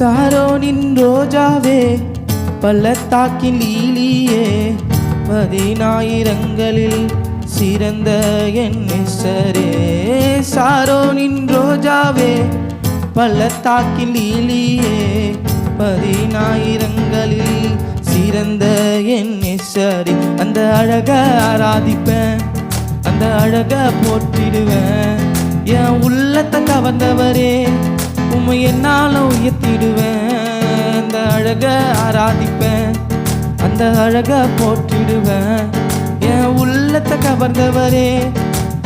சாரோனின் ரோஜாவே பள்ளத்தாக்கின் லீலியே பதினாயிரங்களில் சிறந்த என் நேசரே. சாரோனின் ரோஜாவே பள்ளத்தாக்கின் லீலியே பதினாயிரங்களில் சிறந்த என் நேசரே. அந்த அழக ஆராதிப்பேன், அந்த அழக போற்றிடுவேன். என் உள்ளத்தை கவர்ந்தவரே உம்மை என்னால உயர்த்திடுவேன். அந்த அழக ஆராதிப்பேன், அந்த அழக போற்றிடுவேன். என் உள்ளத்தை கவர்ந்தவரே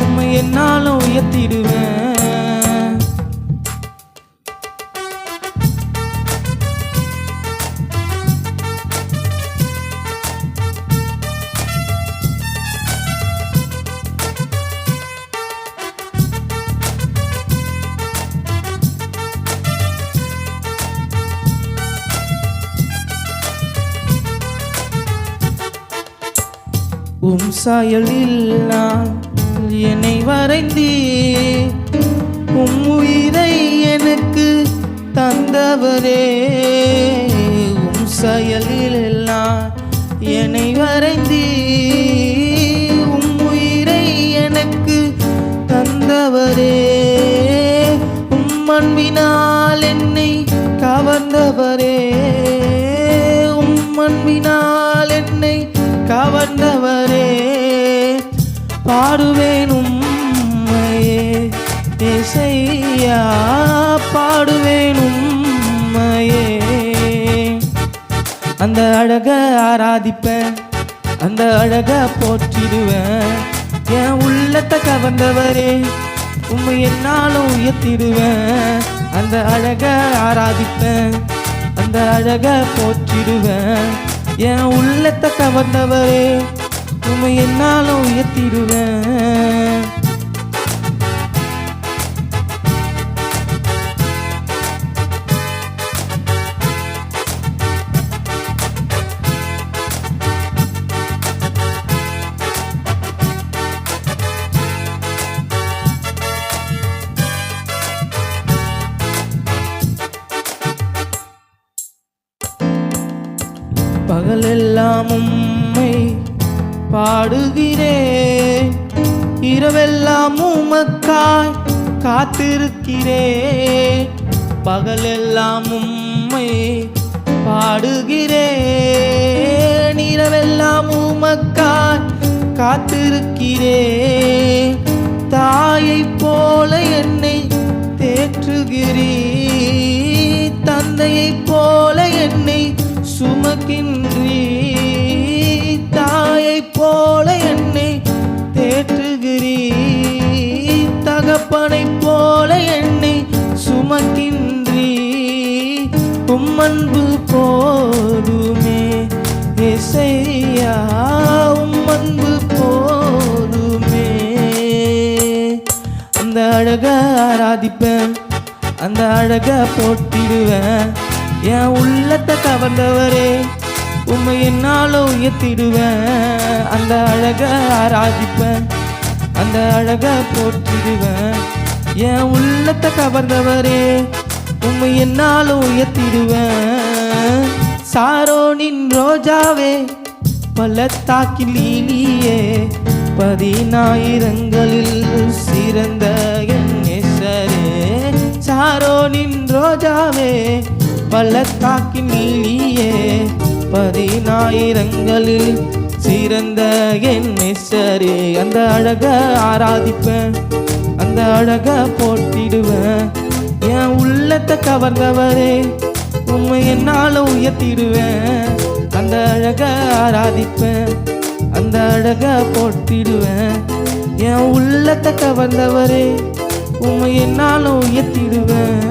உம்மை என்னால உயர்த்திடுவேன். உம் சாயலில் நான் என்னை வரைந்தீ, உம் உயிரை எனக்கு தந்தவரே. உம் சாயலில் நான் என்னை வரைந்தீ, உம் உயிரை எனக்கு தந்தவரே. உம் அன்பினால் என்னை கவர்ந்தவரே, உம் அன்பினால் என்னை கவர்ந்தவரே. பாடுவேன் உம்மையே இசையா, பாடுவேன் உம்மையே. அந்த அழக ஆராதிப்பேன், அந்த அழக போற்றிடுவேன். என் உள்ளத்தை கவர்ந்தவரே உம்மை என்னாலும் உயர்த்திடுவேன். அந்த அழக ஆராதிப்பேன், அந்த அழக போற்றிடுவேன். என் உள்ளத்தை கவர்ந்தவரே உம்மை என்னாலும் உயர்த்திடுவேன். பகலெல்லாம் உம்மை பாடுகிறேன், இரவெல்லாம் உமக்காய் காத்திருக்கிறேன். பகலெல்லாம் உம்மை பாடுகிறேன், இரவெல்லாம் உமக்காய் காத்திருக்கிறேன். தாயைப் போல என்னை தேற்றுகிறீர், தந்தையைப் போல என்னை சுமக்கின்றீ. தாயைப் போல என்னை தேற்றுகிறீ, தகப்பனைப் போல என்னை சுமக்கின்றீ. உம்மன்பு போதுமே இசையா, உம்மன்பு போதுமே. அந்த அழக ஆராதிப்பேன், அந்த அழக போட்டிடுவேன். என் உள்ளத்தை கவர்ந்தவரே உம்மை என்னால உயர்த்திடுவேன். அந்த அழக ஆராதிப்பேன், அந்த அழக போற்றிடுவேன். என் உள்ளத்தை கவர்ந்தவரே உம்மை என்னால உயர்த்திடுவேன். சாரோனின் ரோஜாவே பள்ளத்தாக்கின் லீலியே பதினாயிரங்களில் சிறந்த என் நேசரே. சாரோனின் ரோஜாவே பள்ளத்தாக்கின் லீலியே பதினாயிரங்களில் சிறந்த என் நேசரே. அந்த அழக ஆராதிப்பேன், அந்த அழக போட்டிடுவேன். என் உள்ளத்தை கவர்ந்தவரே உம்மை என்னால உயர்த்திடுவேன். அந்த அழக ஆராதிப்பேன், அந்த அழக போட்டிடுவேன். என் உள்ளத்தை கவர்ந்தவரே உம்மை என்னால உயர்த்திடுவேன்.